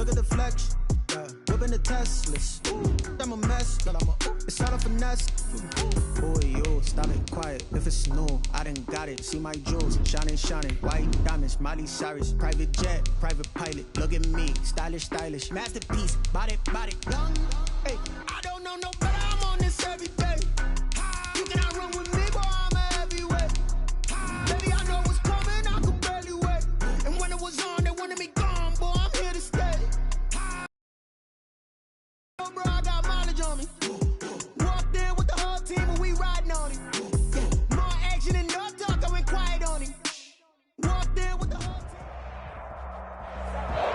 Look at the flex. Whipping the Teslas. I'm a mess, but it's not a finesse. Boy, yo, stop it, quiet. If it's new, I done got it. See my jewels, shining. White diamonds, Miley Cyrus. Private jet, private pilot. Look at me, stylish. Masterpiece, body, young. Hey, I don't know no better. I'm on this every day. You cannot run with me, boy. I'm a heavyweight. Baby, I know what's coming. I could barely wait. And when it was on, they wanted me gone, boy. I'm here to stay. Bro, I got mileage on me. Walked in with the whole team and we riding on it. More action and no talk, I went quiet on him. Walked in with the whole team.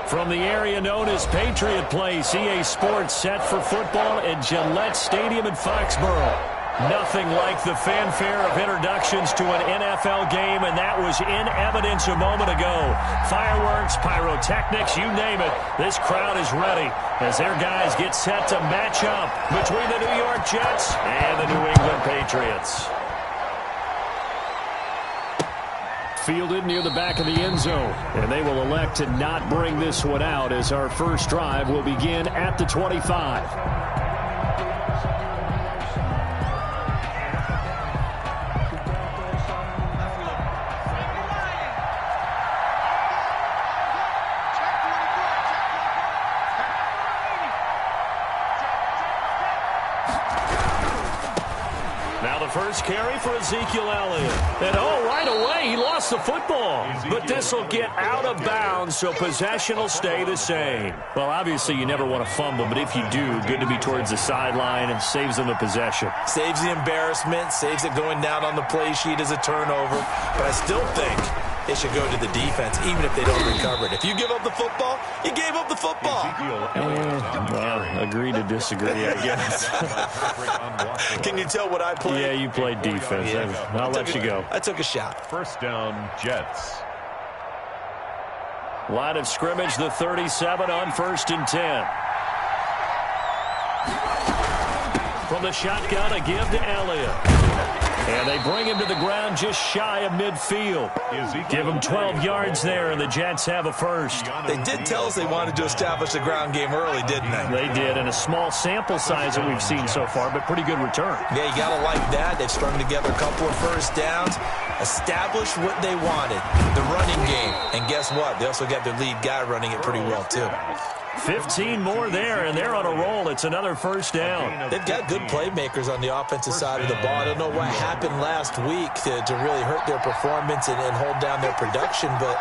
From the area known as Patriot Place, EA Sports set for football at Gillette Stadium in Foxborough. Nothing like the fanfare of introductions to an NFL game, and that was in evidence a moment ago. Fireworks, pyrotechnics, you name it. This crowd is ready as their guys get set to match up between the New York Jets and the New England Patriots. Fielded near the back of the end zone, and they will elect to not bring this one out as our first drive will begin at the 25. First carry for Ezekiel Elliott. And right away, he lost the football. But this will get out of bounds, so possession will stay the same. Well, obviously, you never want to fumble, but if you do, good to be towards the sideline and saves them the possession. Saves the embarrassment, saves it going down on the play sheet as a turnover. But I still think it should go to the defense, even if they don't recover it. If you give up the football, you gave up the football. Well, agree to disagree, I guess. Can you tell what I played? Yeah, you played defense. Yeah. I'll let you go. I took a shot. First down, Jets. Line of scrimmage, the 37 on 1st and 10. From the shotgun, a give to Elliott. And they bring him to the ground just shy of midfield. Give him 12 yards there, and the Jets have a first. They did tell us they wanted to establish the ground game early, didn't they? They did, and a small sample size that we've seen so far, but pretty good return. Yeah, you got to like that. They've strung together a couple of first downs, established what they wanted, the running game. And guess what? They also got their lead guy running it pretty well, too. 15 more there, and they're on a roll. It's another first down. They've got good playmakers on the offensive side of the ball. I don't know what happened last week to really hurt their performance and hold down their production, but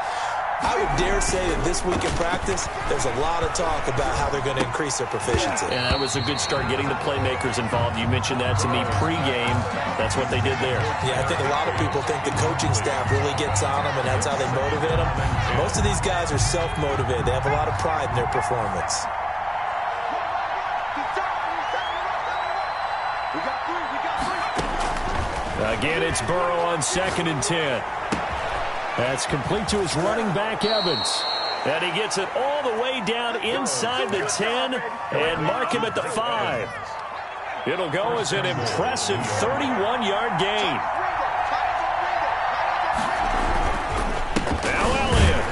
I would dare say that this week in practice, there's a lot of talk about how they're going to increase their proficiency. And that was a good start, getting the playmakers involved. You mentioned that to me pregame. That's what they did there. Yeah, I think a lot of people think the coaching staff really gets on them, and that's how they motivate them. Most of these guys are self-motivated. They have a lot of pride in their performance. Again, it's Burrow on 2nd and 10. That's complete to his running back, Evans. And he gets it all the way down inside the 10 and mark him at the 5. It'll go as an impressive 31-yard gain. Now Elliott.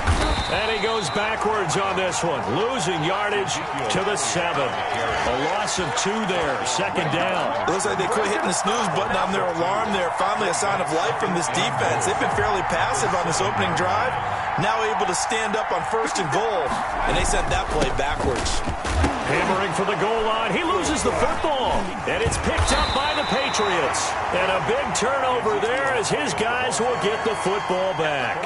And he goes backwards on this one, losing yardage to the 7. A loss of 2 there, 2nd down. It looks like they quit hitting the snooze button on their alarm there. Finally a sign of life from this defense. They've been fairly passive on this opening drive. Now able to stand up on 1st and goal. And they sent that play backwards. Hammering for the goal line. He loses the football. And it's picked up by the Patriots. And a big turnover there as his guys will get the football back.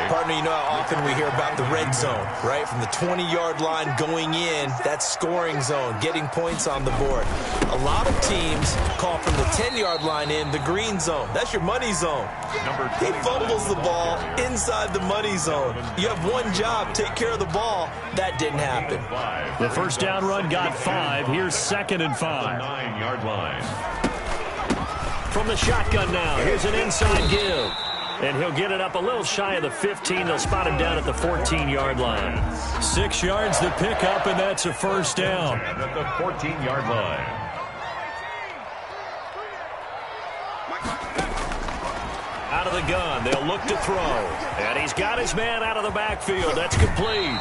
Partner, you know how often we hear about the red zone, right? From the 20-yard line going in, that scoring zone, getting points on the board. A lot of teams call from the 10-yard line in the green zone. That's your money zone. He fumbles the ball inside the money zone. You have one job, take care of the ball. That didn't happen. The first down run got 5. Here's 2nd and 5. 9-yard line. From the shotgun now, here's an inside give. And he'll get it up a little shy of the 15. They'll spot him down at the 14-yard line. 6 yards to pick up, and that's a first down. And at the 14-yard line. Out of the gun, they'll look to throw. And he's got his man out of the backfield. That's complete.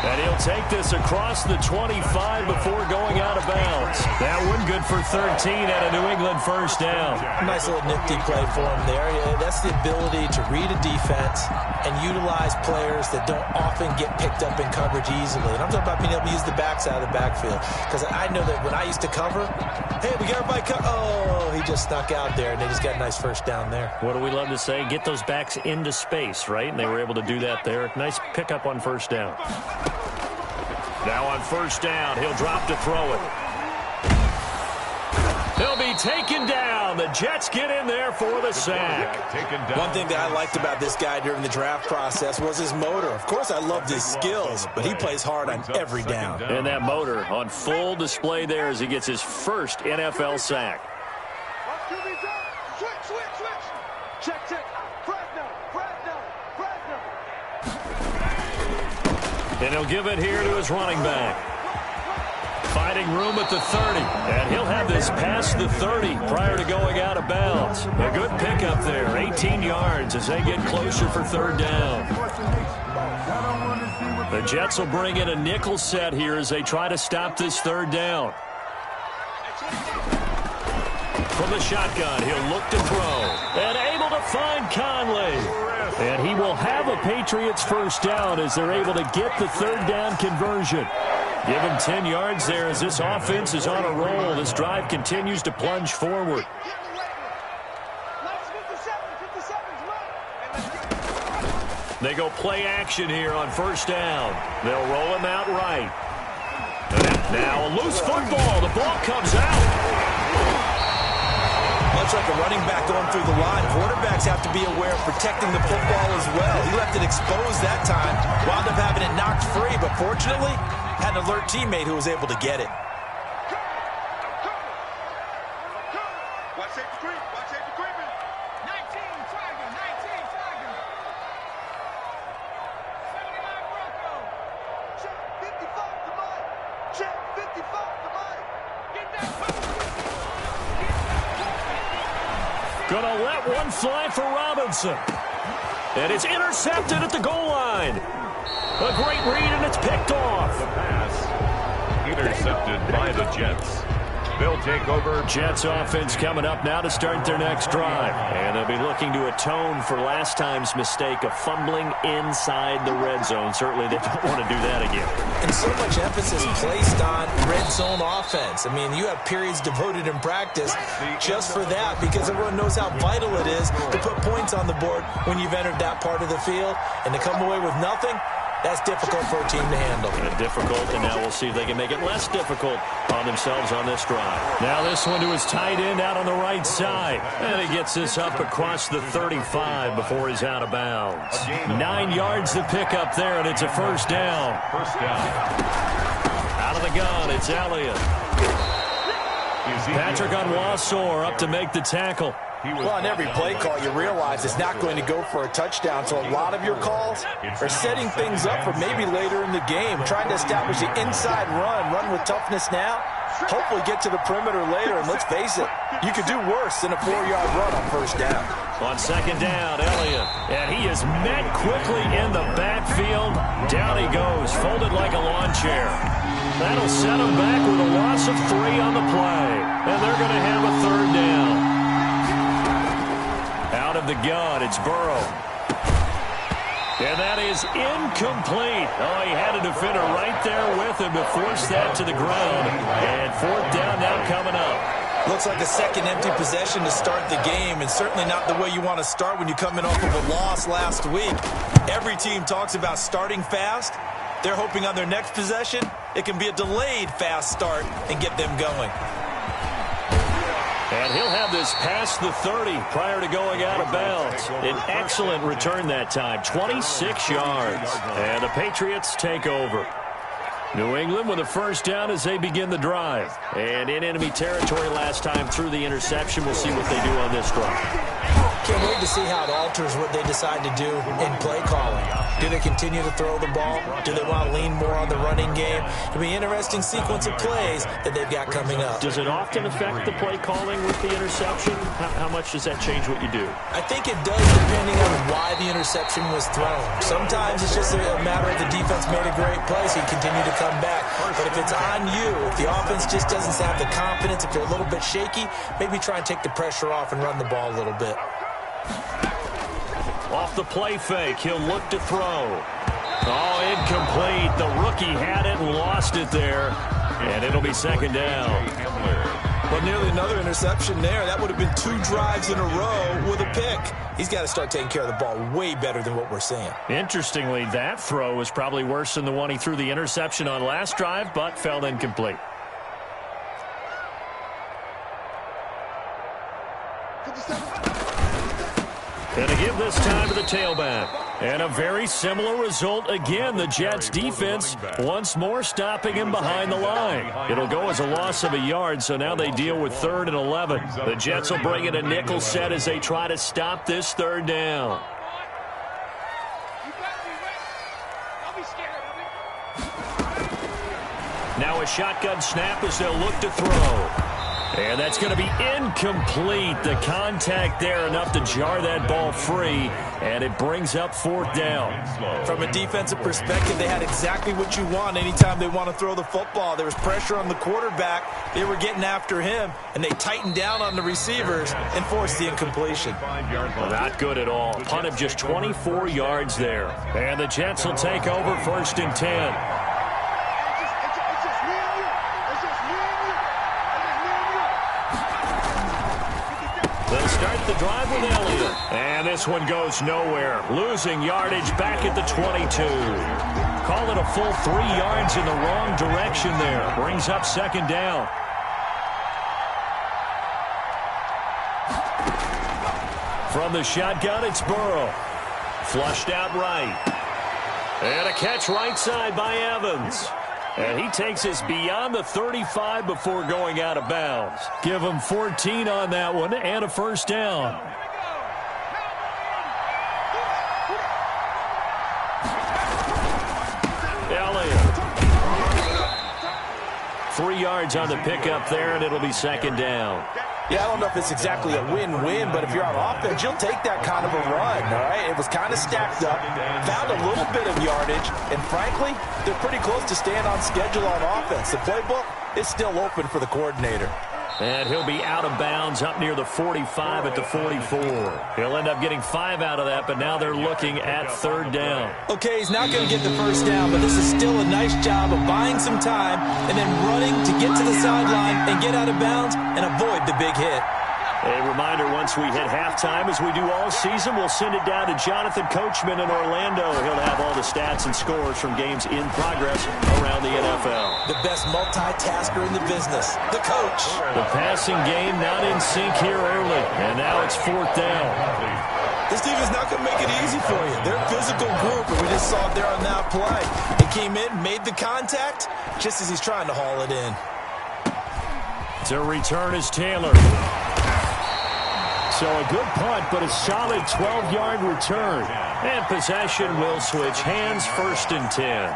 And he'll take this across the 25 before going out of bounds. That one good for 13 at a New England first down. Nice little nifty play for him there. Yeah, that's the ability to read a defense and utilize players that don't often get picked up in coverage easily. And I'm talking about being able to use the backside of the backfield. Because I know that when I used to cover, hey, we got everybody oh, he just snuck out there, and they just got a nice first down there. What do we love to say? Get those backs into space, right? And they were able to do that there. Nice pickup on first down. Now on first down, he'll drop to throw it. He'll be taken down. The Jets get in there for the sack. One thing that I liked about this guy during the draft process was his motor. Of course, I loved his skills, but he plays hard on every down. And that motor on full display there as he gets his first NFL sack. And he'll give it here to his running back. Finding room at the 30. And he'll have this past the 30 prior to going out of bounds. A good pickup there. 18 yards as they get closer for third down. The Jets will bring in a nickel set here as they try to stop this third down. From the shotgun, he'll look to throw. And able to find Conley. And he will have a Patriots first down as they're able to get the third down conversion. Give him 10 yards there as this offense is on a roll. This drive continues to plunge forward. They go play action here on first down. They'll roll him out right. Now a loose football. The ball comes out. Much like a running back going through the line, quarterbacks have to be aware of protecting the football as well. He left it exposed that time, wound up having it knocked free, but fortunately, had an alert teammate who was able to get it. Gonna let one fly for Robinson. And it's intercepted at the goal line. A great read, and it's picked off. The pass intercepted by the Jets. They'll take over. Jets offense coming up now to start their next drive. And they'll be looking to atone for last time's mistake of fumbling inside the red zone. Certainly they don't want to do that again. And so much emphasis placed on red zone offense. I mean, you have periods devoted in practice just for that because everyone knows how vital it is to put points on the board when you've entered that part of the field. And to come away with nothing, that's difficult for a team to handle. Difficult, and now we'll see if they can make it less difficult on themselves on this drive. Now this one to his tight end out on the right side. And he gets this up across the 35 before he's out of bounds. 9 yards to pick up there, and it's a first down. First down. Out of the gun, it's Elliott. Patrick Onwuasor up to make the tackle. Well, on every play call, you realize it's not going to go for a touchdown, so a lot of your calls are setting things up for maybe later in the game, trying to establish the inside run with toughness now, hopefully get to the perimeter later, and let's face it, you could do worse than a 4-yard run on first down. On second down, Elliott, and he is met quickly in the backfield. Down he goes, folded like a lawn chair. That'll set him back with a loss of 3 on the play, and they're going to have a third down. Out of the gun, it's Burrow. And that is incomplete. Oh, he had a defender right there with him to force that to the ground. And fourth down now coming up. Looks like a second empty possession to start the game, and certainly not the way you want to start when you're coming off of a loss last week. Every team talks about starting fast. They're hoping on their next possession, it can be a delayed fast start and get them going. And he'll have this past the 30 prior to going out of bounds. An excellent return that time, 26 yards. And the Patriots take over. New England with a first down as they begin the drive. And in enemy territory last time through the interception. We'll see what they do on this drive. Can't wait to see how it alters what they decide to do in play calling. Do they continue to throw the ball? Do they want to lean more on the running game? It'll be an interesting sequence of plays that they've got coming up. Does it often affect the play calling with the interception? How much does that change what you do? I think it does depending on why the interception was thrown. Sometimes it's just a matter of the defense made a great play, so you continue to come back. But if it's on you, if the offense just doesn't have the confidence, if they're a little bit shaky, maybe try and take the pressure off and run the ball a little bit. Off the play fake, he'll look to throw. Oh, incomplete. The rookie had it and lost it there. And it'll be second down. Well, nearly another interception there. That would have been 2 drives in a row with a pick. He's got to start taking care of the ball way better than what we're seeing. Interestingly, that throw was probably worse than the one he threw the interception on last drive, but fell incomplete. And to give this time to the tailback. And a very similar result again. The Jets defense once more stopping him behind the line. It'll go as a loss of a yard, so now they deal with 3rd and 11. The Jets will bring in a nickel set as they try to stop this 3rd down. Now a shotgun snap as they'll look to throw. And that's going to be incomplete. The contact there enough to jar that ball free, and it brings up 4th down. From a defensive perspective, they had exactly what you want anytime they want to throw the football. There was pressure on the quarterback. They were getting after him, and they tightened down on the receivers and forced the incompletion. Well, not good at all. Punt of just 24 yards there. And the Jets will take over 1st and 10. They'll start the drive with Elliott. And this one goes nowhere. Losing yardage back at the 22. Call it a full 3 yards in the wrong direction there. Brings up 2nd down. From the shotgun, it's Burrow. Flushed out right. And a catch right side by Evans. And he takes us beyond the 35 before going out of bounds. Give him 14 on that one and a 1st down. Elliott. 3 yards on the pickup there, and it'll be 2nd down. Yeah, I don't know if it's exactly a win-win, but if you're on offense, you'll take that kind of a run, all right? It was kind of stacked up, found a little bit of yardage, and frankly, they're pretty close to staying on schedule on offense. The playbook is still open for the coordinator. And he'll be out of bounds up near the 45 at the 44. He'll end up getting 5 out of that, but now they're looking at 3rd down. Okay, he's not going to get the 1st down, but this is still a nice job of buying some time and then running to get to the sideline and get out of bounds and avoid the big hit. A reminder, once we hit halftime, as we do all season, we'll send it down to Jonathan Coachman in Orlando. He'll have all the stats and scores from games in progress around the NFL. The best multitasker in the business, the coach. The passing game not in sync here early, and now it's 4th down. This team is not going to make it easy for you. They're a physical group, and we just saw it there on that play. He came in, made the contact, just as he's trying to haul it in. To return is Taylor. So a good punt, but a solid 12-yard return. And possession will switch hands, 1st and 10.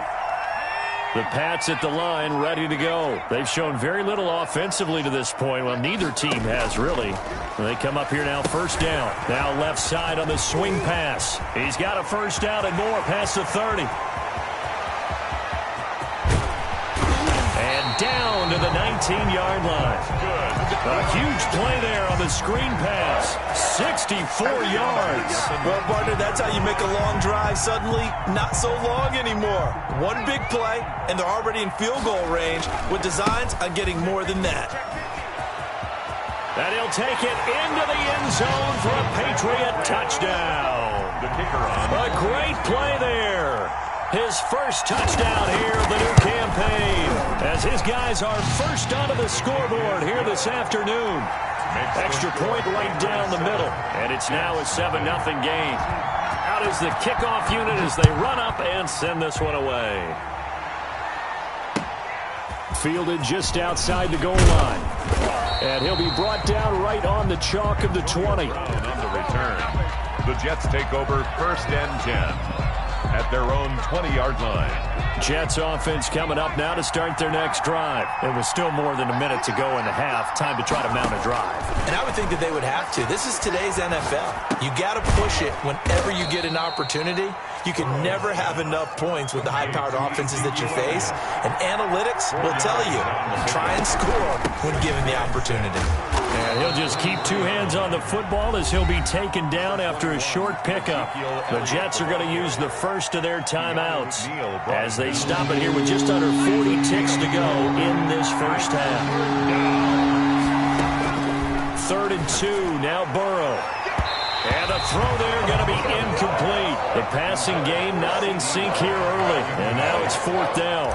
The Pats at the line, ready to go. They've shown very little offensively to this point. Well, neither team has, really. They come up here now, 1st down. Now left side on the swing pass. He's got a 1st down and more past the 30. And down to the 19-yard line. A huge play there on the screen pass. 64 yards. Well, partner, that's how you make a long drive suddenly not so long anymore. One big play, and they're already in field goal range with designs on getting more than that. And he'll take it into the end zone for a Patriot touchdown. The kicker on. A great play there. His 1st touchdown here of the new campaign, as his guys are 1st onto the scoreboard here this afternoon. Extra point right down the middle, and it's now a 7-0 game. Out is the kickoff unit as they run up and send this one away. Fielded just outside the goal line. And he'll be brought down right on the chalk of the 20. On the return, the Jets take over 1st and 10. at their own 20-yard line. Jets offense coming up now to start their next drive. It was still more than a minute to go in the half. Time to try to mount a drive. And I would think that they would have to. This is today's NFL. You got to push it whenever you get an opportunity. You can never have enough points with the high-powered offenses that you face. And analytics will tell you, try and score when given the opportunity. And he'll just keep two hands on the football as he'll be taken down after a short pickup. The Jets are going to use the first of their timeouts as they stop it here with just under 40 ticks to go in this first half. 3rd and 2, now Burrow. And a throw there going to be incomplete. The passing game not in sync here early. And now it's 4th down.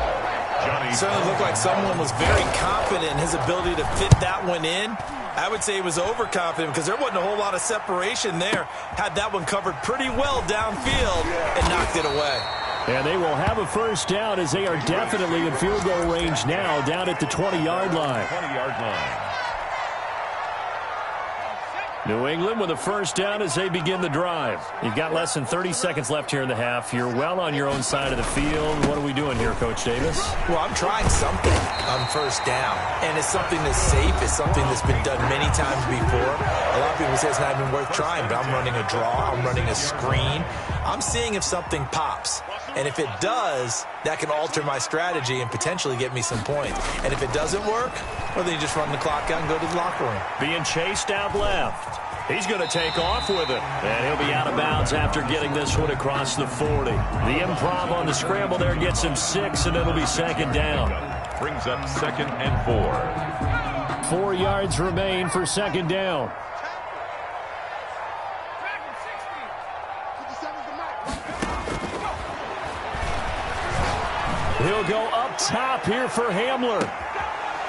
It certainly looked like someone was very confident in his ability to fit that one in. I would say he was overconfident because there wasn't a whole lot of separation there. Had that one covered pretty well downfield and knocked it away. And they will have a first down as they are definitely in field goal range now down at the 20-yard line. 20-yard line. New England with a first down as they begin the drive. You've got less than 30 seconds left here in the half. You're well on your own side of the field. What are we doing here, Coach Davis? Well, I'm trying something on first down, and it's something that's safe. It's something that's been done many times before. A lot of people say it's not even worth trying, but I'm running a draw. I'm running a screen. I'm seeing if something pops. And if it does, that can alter my strategy and potentially get me some points. And if it doesn't work, well, then you just run the clock out and go to the locker room. Being chased out left. He's going to take off with it. And he'll be out of bounds after getting this one across the 40. The improv on the scramble there gets him 6, and it'll be 2nd down. Brings up 2nd and 4. 4 yards remain for 2nd down. He'll go up top here for Hamler.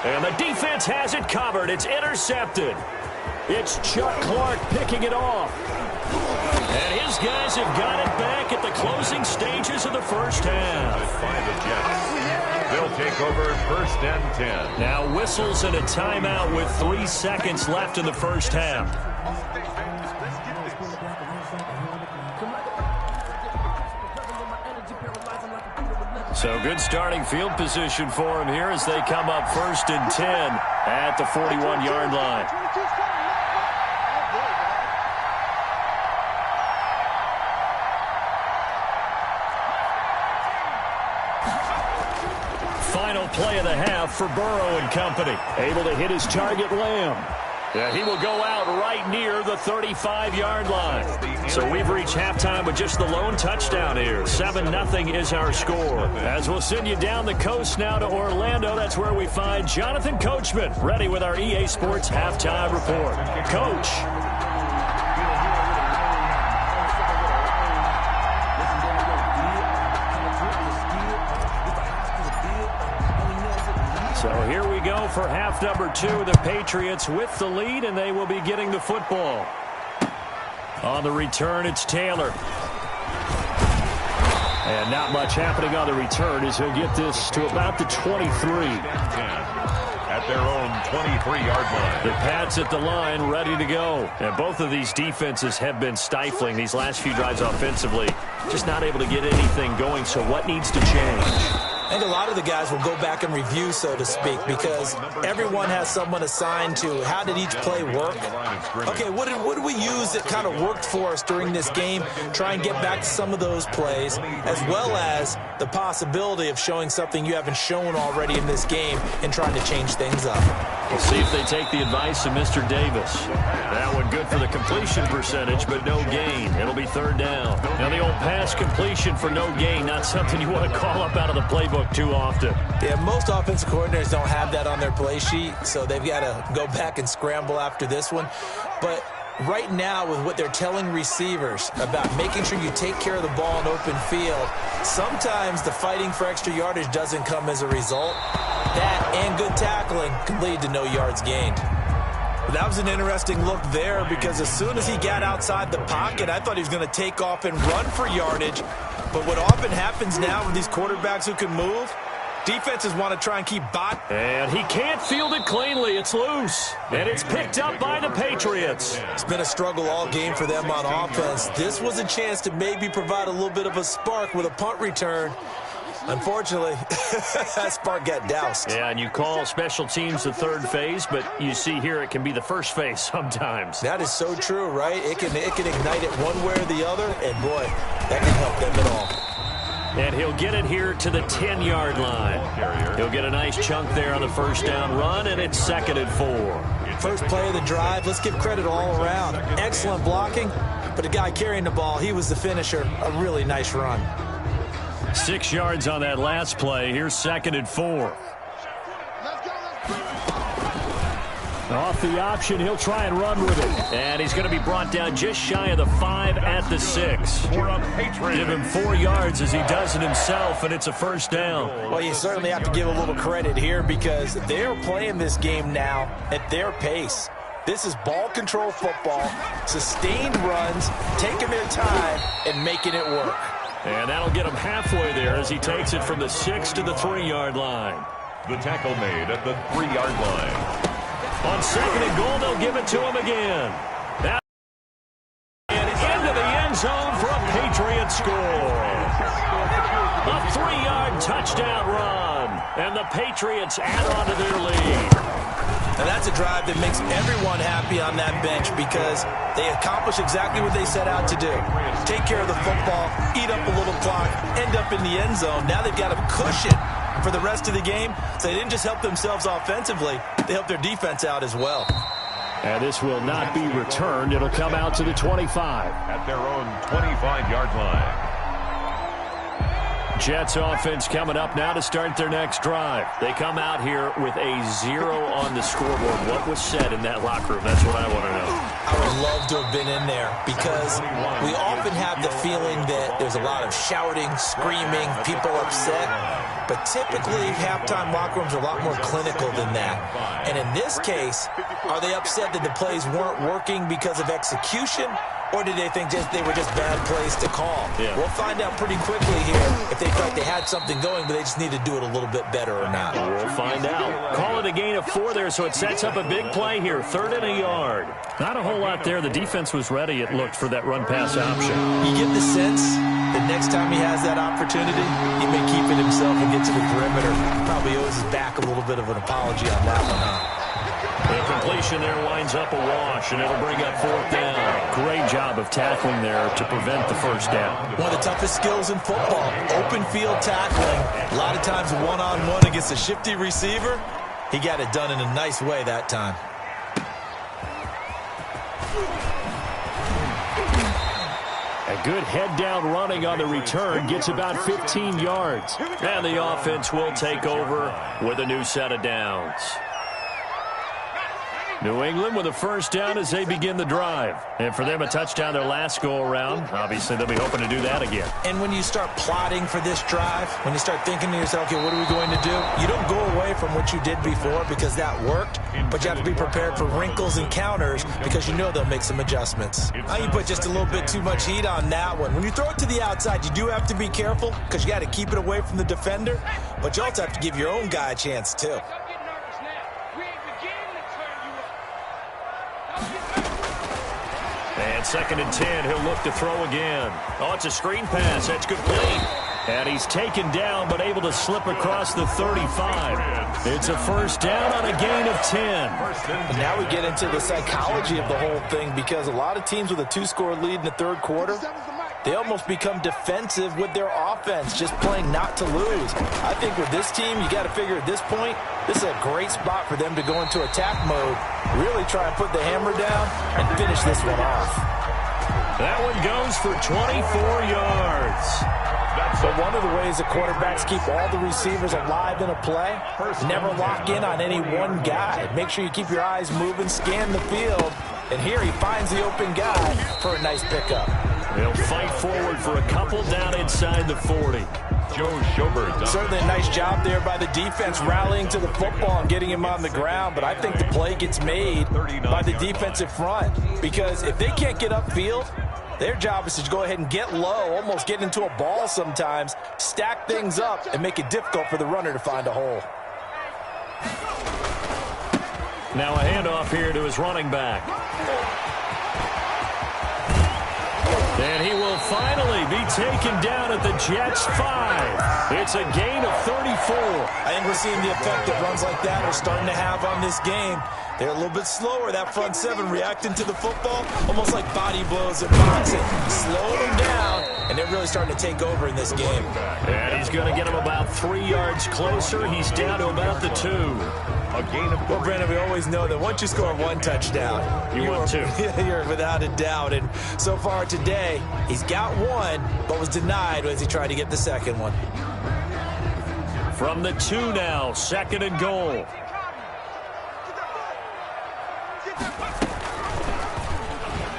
And the defense has it covered. It's intercepted. It's Chuck Clark picking it off. And his guys have got it back at the closing stages of the first half. By the Jets. They'll take over 1st and 10. Now whistles and a timeout with 3 seconds left in the first half. So good starting field position for him here as they come up 1st and 10 at the 41-yard line. Final play of the half for Burrow and company. Able to hit his target, Lamb. Yeah, he will go out right near the 35-yard line. So we've reached halftime with just the lone touchdown here. 7-0 is our score. As we'll send you down the coast now to Orlando, that's where we find Jonathan Coachman, ready with our EA Sports Halftime Report. Coach. So here we go for half number 2. The Patriots with the lead, and they will be getting the football. On the return, it's Taylor. And not much happening on the return as he'll get this to about the 23. At their own 23-yard line. The Pats at the line, ready to go. And both of these defenses have been stifling these last few drives offensively. Just not able to get anything going, so what needs to change? I think a lot of the guys will go back and review, so to speak, because everyone has someone assigned to how did each play work. Okay, what did we use that kind of worked for us during this game? Try and get back to some of those plays, as well as the possibility of showing something you haven't shown already in this game and trying to change things up. We'll see if they take the advice of Mr. Davis. That one good for the completion percentage, but no gain. It'll be 3rd down. Now the old pass completion for no gain, not something you want to call up out of the playbook too often. Yeah, most offensive coordinators don't have that on their play sheet, so they've got to go back and scramble after this one. But right now, with what they're telling receivers about making sure you take care of the ball in open field, sometimes the fighting for extra yardage doesn't come as a result. That and good tackling can lead to no yards gained. That was an interesting look there because as soon as he got outside the pocket, I thought he was going to take off and run for yardage. But what often happens now with these quarterbacks who can move, Defenses want to try and keep And he can't field it cleanly. It's loose. And it's picked up by the Patriots. It's been a struggle all game for them on offense. This was a chance to maybe provide a little bit of a spark with a punt return. Unfortunately, that spark got doused. Yeah, and you call special teams the third phase, but you see here it can be the first phase sometimes. That is so true, right? It can ignite it one way or the other, and boy, that can help them at all. And he'll get it here to the 10-yard line. He'll get a nice chunk there on the first down run, and it's 2nd and 4. First play of the drive, let's give credit all around. Excellent blocking, but the guy carrying the ball, he was the finisher. A really nice run. 6 yards on that last play. Here's 2nd and 4. Off the option, he'll try and run with it. And he's going to be brought down just shy of the 5 at the 6. Give him 4 yards as he does it himself, and it's a first down. Well, you certainly have to give a little credit here because they're playing this game now at their pace. This is ball control football, sustained runs, taking their time, and making it work. And that'll get him halfway there as he takes it from the 6 to the 3-yard line. The tackle made at the 3-yard line. On 2nd and goal, they'll give it to him again. Now, and into the end zone for a Patriot score. A 3-yard touchdown run. And the Patriots add on to their lead. And that's a drive that makes everyone happy on that bench because they accomplish exactly what they set out to do. Take care of the football, eat up a little clock, end up in the end zone. Now they've got a cushion for the rest of the game. So they didn't just help themselves offensively, they helped their defense out as well. And this will not be returned. It'll come out to the 25. At their own 25-yard line. Jets offense coming up now to start their next drive. They come out here with a 0 on the scoreboard. What was said in that locker room? That's what I want to know. I would love to have been in there because we often have the feeling that there's a lot of shouting, screaming, people upset. But typically, halftime locker rooms are a lot more clinical than that. And in this case, are they upset that the plays weren't working because of execution? Or did they think they were just bad plays to call? Yeah. We'll find out pretty quickly here if they felt they had something going, but they just need to do it a little bit better or not. We'll find out. Call it a gain of 4 there, so it sets up a big play here. 3rd and a yard. Not a whole lot there. The defense was ready, it looked, for that run-pass option. You get the sense that next time he has that opportunity, he may keep it himself and get to the perimeter. Probably owes his back a little bit of an apology on that one, huh? The completion there winds up a wash, and it'll bring up 4th down. Great job of tackling there to prevent the first down. One of the toughest skills in football, open field tackling. A lot of times one-on-one against a shifty receiver. He got it done in a nice way that time. A good head-down running on the return gets about 15 yards. And the offense will take over with a new set of downs. New England with a first down as they begin the drive. And for them, a touchdown their last go-around. Obviously, they'll be hoping to do that again. And when you start plotting for this drive, when you start thinking to yourself, okay, what are we going to do? You don't go away from what you did before because that worked, but you have to be prepared for wrinkles and counters because you know they'll make some adjustments. Now you put just a little bit too much heat on that one. When you throw it to the outside, you do have to be careful because you got to keep it away from the defender, but you also have to give your own guy a chance too. And 2nd and 10, he'll look to throw again. Oh, it's a screen pass. That's complete. And he's taken down, but able to slip across the 35. It's a first down on a gain of 10. And now we get into the psychology of the whole thing because a lot of teams with a 2-score lead in the 3rd quarter, they almost become defensive with their offense, just playing not to lose. I think with this team, you got to figure at this point, this is a great spot for them to go into attack mode, really try and put the hammer down and finish this one off. That one goes for 24 yards. So one of the ways the quarterbacks keep all the receivers alive in a play, never lock in on any one guy. Make sure you keep your eyes moving, scan the field, and here he finds the open guy for a nice pickup. They'll fight forward for a couple down inside the 40. Joe Schobert. Certainly a nice job there by the defense rallying to the football and getting him on the ground, but I think the play gets made by the defensive front because if they can't get upfield, Their job is to go ahead and get low, almost get into a ball sometimes, stack things up, and make it difficult for the runner to find a hole. Now a handoff here to his running back. And he will finally be taken down at the Jets' 5. It's a gain of 34. I think we're seeing the effect that runs like that are starting to have on this game. They're a little bit slower, that front seven, reacting to the football, almost like body blows in boxing. Slow them down, and they're really starting to take over in this game. And he's going to get him about 3 yards closer. He's down to about the 2. A gain of 3. Well, Brandon, we always know that once you score 1 touchdown, you want 2. You're without a doubt. And so far today, he's got 1, but was denied as he tried to get the second one. From the 2 now, 2nd and goal.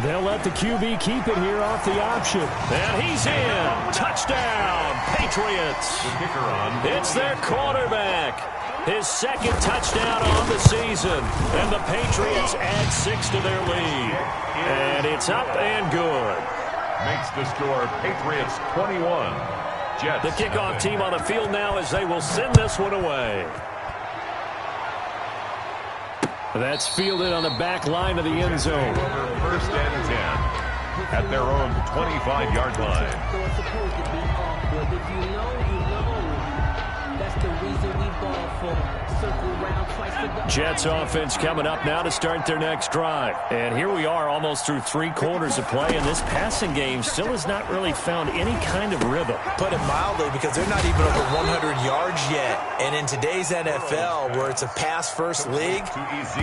They'll let the QB keep it here off the option. And he's in. Touchdown, Patriots. The kicker on. It's their quarterback. His 2nd touchdown on the season. And the Patriots add 6 to their lead. And it's up and good. Makes the score Patriots 21. Jets. The kickoff team on the field now as they will send this one away. That's fielded on the back line of the end zone. First and 10 at their own 25-yard line. Jets offense coming up now to start their next drive. And here we are almost through 3 quarters of play, and this passing game still has not really found any kind of rhythm. Put it mildly, because they're not even over 100 yards yet. And in today's NFL, where it's a pass-first league,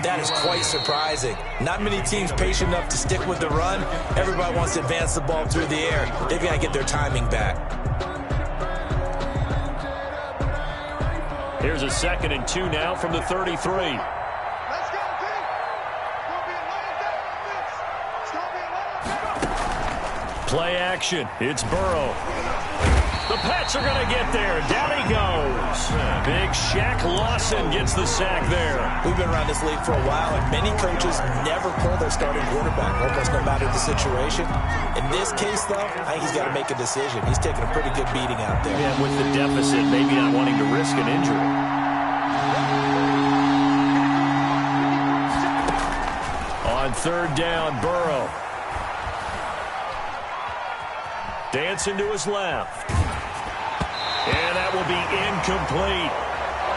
that is quite surprising. Not many teams patient enough to stick with the run. Everybody wants to advance the ball through the air. They've got to get their timing back. Here's a 2nd and 2 now from the 33. Play action. It's Burrow. The Pats are going to get there. Down he goes. Big Shaq Lawson gets the sack there. We've been around this league for a while, and many coaches never pull their starting quarterback, almost no matter the situation. In this case, though, I think he's got to make a decision. He's taking a pretty good beating out there. Yeah, with the deficit, maybe not wanting to risk an injury. On 3rd down, Burrow. Dancing to his left. And that will be incomplete.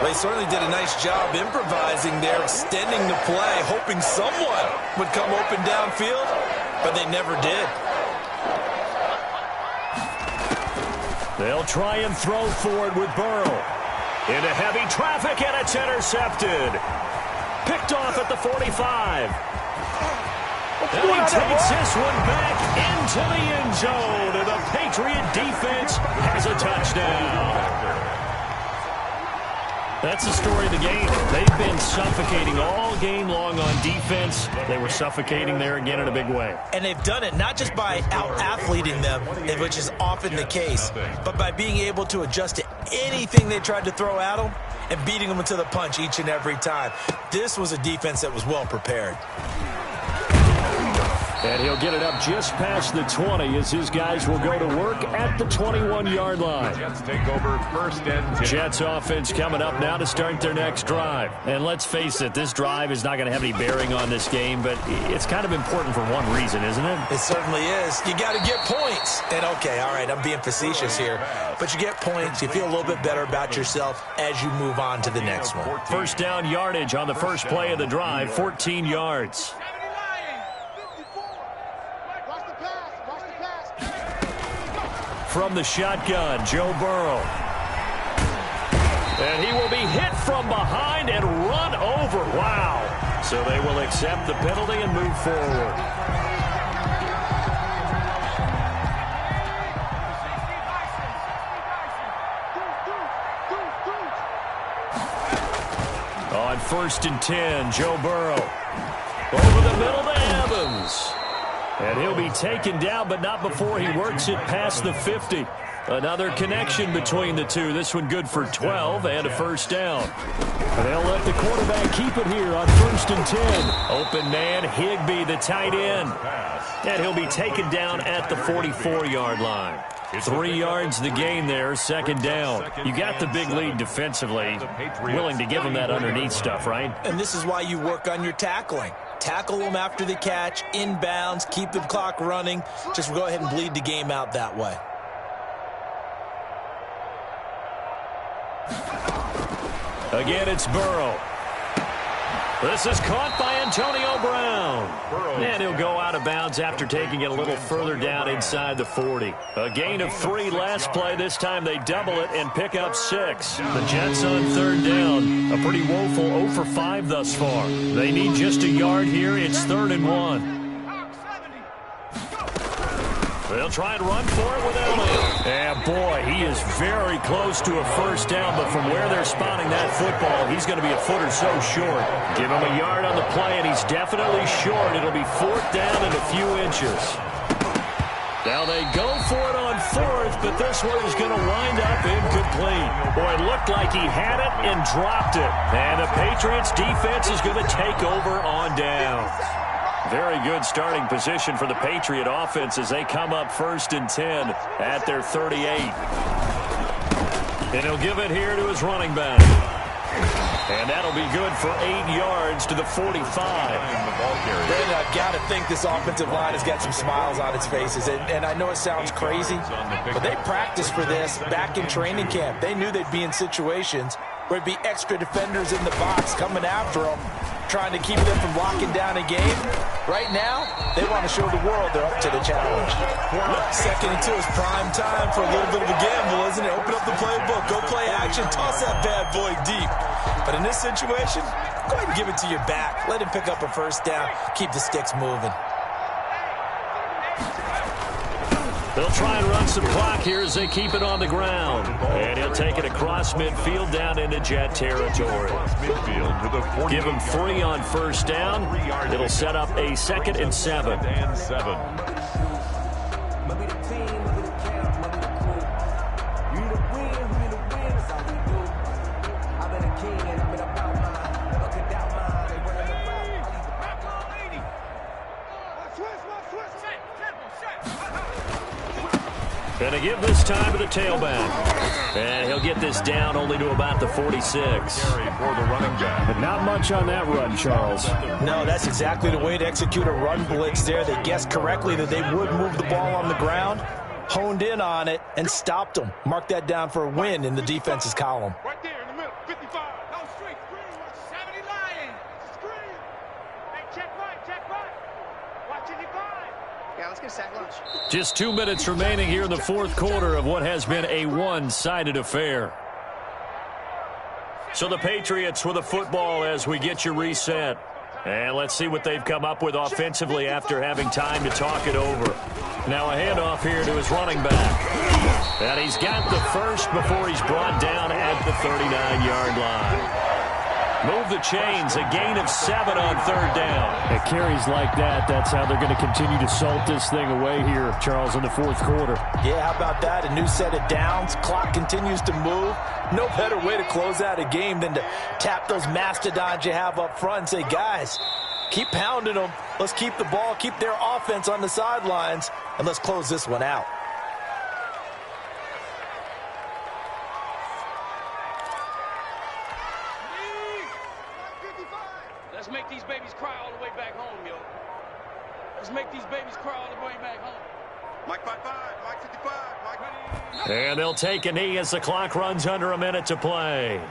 They certainly did a nice job improvising there, extending the play, hoping someone would come open downfield, but they never did. They'll try and throw forward with Burrow. Into heavy traffic, and it's intercepted. Picked off at the 45. And he takes this one back into the end zone, and the Patriot defense has a touchdown. That's the story of the game. They've been suffocating all game long on defense. They were suffocating there again in a big way. And they've done it not just by out-athleting them, which is often the case, but by being able to adjust to anything they tried to throw at them and beating them to the punch each and every time. This was a defense that was well prepared. And he'll get it up just past the 20 as his guys will go to work at the 21-yard line. Jets take over 1st and 10. Jets offense coming up now to start their next drive. And let's face it, this drive is not going to have any bearing on this game, but it's kind of important for one reason, isn't it? It certainly is. You got to get points. And okay, all right, I'm being facetious here, but you get points. You feel a little bit better about yourself as you move on to the next one. 1st down yardage on the first play of the drive, 14 yards. From the shotgun, Joe Burrow. And he will be hit from behind and run over. Wow. So they will accept the penalty and move forward. On 1st and 10, Joe Burrow. Over the middle to Evans. And he'll be taken down, but not before he works it past the 50. Another connection between the two. This one good for 12 and a first down. They'll let the quarterback keep it here on 1st and 10. Open man, Higbee, the tight end. And he'll be taken down at the 44-yard line. 3 yards the gain there, 2nd down. You got the big lead defensively. Willing to give them that underneath stuff, right? And this is why you work on your tackling. Tackle them after the catch, inbounds, keep the clock running. Just go ahead and bleed the game out that way. Again, it's Burrow. This is caught by Antonio Brown. And he'll go out of bounds after taking it a little further down inside the 40. A gain of 3 last play. This time they double it and pick up 6. The Jets on 3rd down. A pretty woeful 0 for 5 thus far. They need just a yard here. It's 3rd and 1. They'll try and run for it with Elliott. And boy, he is very close to a first down, but from where they're spotting that football, he's going to be a foot or so short. Give him a yard on the play, and he's definitely short. It'll be 4th down and a few inches. Now they go for it on 4th, but this one is going to wind up incomplete. Boy, it looked like he had it and dropped it. And the Patriots defense is going to take over on downs. Very good starting position for the Patriot offense as they come up 1st and 10 at their 38. And he'll give it here to his running back. And that'll be good for 8 yards to the 45. Brandon, I've got to think this offensive line has got some smiles on its faces. And I know it sounds crazy, but they practiced for this back in training camp. They knew they'd be in situations where there'd be extra defenders in the box coming after them, trying to keep them from locking down a game. Right now, they want to show the world they're up to the challenge. 2nd and 2 is prime time for a little bit of a gamble, isn't it? Open up the playbook, go play action, toss that bad boy deep. But in this situation, go ahead and give it to your back. Let him pick up a first down, keep the sticks moving. They'll try and run some clock here as they keep it on the ground. And he'll take it across midfield down into Jet territory. Give him 3 on first down. It'll set up a 2nd and 7. And to give this time to the tailback. And he'll get this down only to about the 46. But not much on that run, Charles. No, that's exactly the way to execute a run blitz there. They guessed correctly that they would move the ball on the ground, honed in on it, and stopped them. Mark that down for a win in the defense's column. Right there in the middle, 55. No, straight, screen, 70 Lions. Screen. Hey, check right. Watch it, 5. Yeah, let's get a sack lunch. Just 2 minutes remaining here in the 4th quarter of what has been a one-sided affair. So the Patriots with the football as we get you reset. And let's see what they've come up with offensively after having time to talk it over. Now a handoff here to his running back. And he's got the first before he's brought down at the 39-yard line. Move the chains, a gain of 7 on 3rd down. At carries like that, that's how they're going to continue to salt this thing away here, Charles, in the 4th quarter. Yeah, how about that? A new set of downs. Clock continues to move. No better way to close out a game than to tap those mastodons you have up front and say, guys, keep pounding them. Let's keep the ball, keep their offense on the sidelines, and let's close this one out. Let's make these babies cry all the way back home, yo. Let's make these babies cry all the way back home. Mike 55, Mike 55, Mike. And they'll take a knee as the clock runs under a minute to play.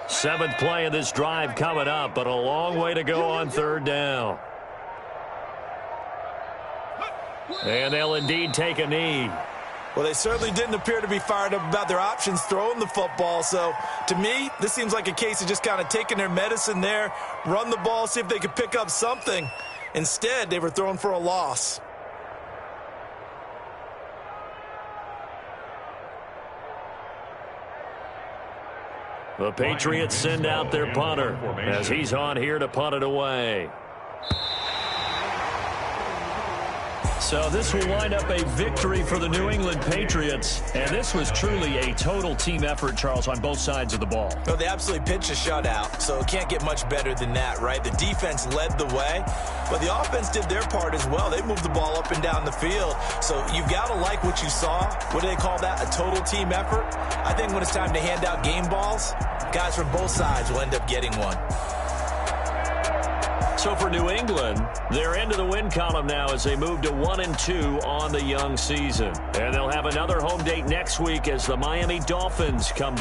Seventh play of this drive coming up, but a long way to go on 3rd down. And they'll indeed take a knee. Well, they certainly didn't appear to be fired up about their options throwing the football. So, to me, this seems like a case of just kind of taking their medicine there, run the ball, see if they could pick up something. Instead, they were throwing for a loss. The Patriots send out their punter as he's on here to punt it away. So this will wind up a victory for the New England Patriots. And this was truly a total team effort, Charles, on both sides of the ball. No, they absolutely pitched a shutout, so it can't get much better than that, right? The defense led the way, but the offense did their part as well. They moved the ball up and down the field. So you've got to like what you saw. What do they call that? A total team effort? I think when it's time to hand out game balls, guys from both sides will end up getting one. So for New England, they're into the win column now as they move to 1-2 on the young season. And they'll have another home date next week as the Miami Dolphins come to